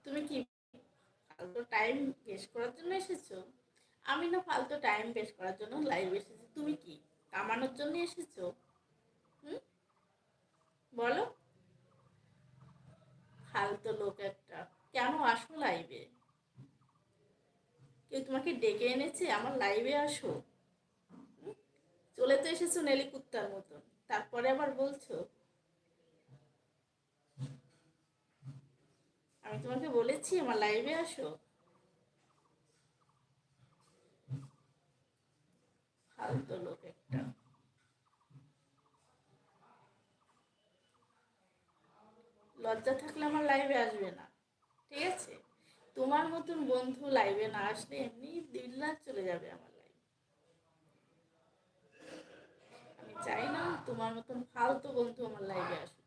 তুমি কি ফালতু টাইম ওয়েস্ট করার জন্য এসেছো? আমি না ফালতু টাইম ওয়েস্ট করার জন্য লাইভে এসেছি। তুমি কি কামানোর জন্য এসেছো? হুম, বলো। ফালতু লোক একটা। কেন আসো লাইভে? কেউ তোমাকে ডেকে এনেছে আমার লাইভে আসো? হুম? চলে তো এসেছো নেলি কুত্তার মতন, তারপরে আবার বলছো। আমি তোমাকে বলেছি আমার লাইভে আসো? ফালতু লোক একটা। লজ্জা থাকলে আমার লাইভে আসবে না, ঠিক আছে? তোমার মতন বন্ধু লাইভে না আসলে এমনি দিল্লা চলে যাবে আমার লাইফ। আমি চাই না তোমার মতন ফালতু বন্ধু আমার লাইভে আসুক।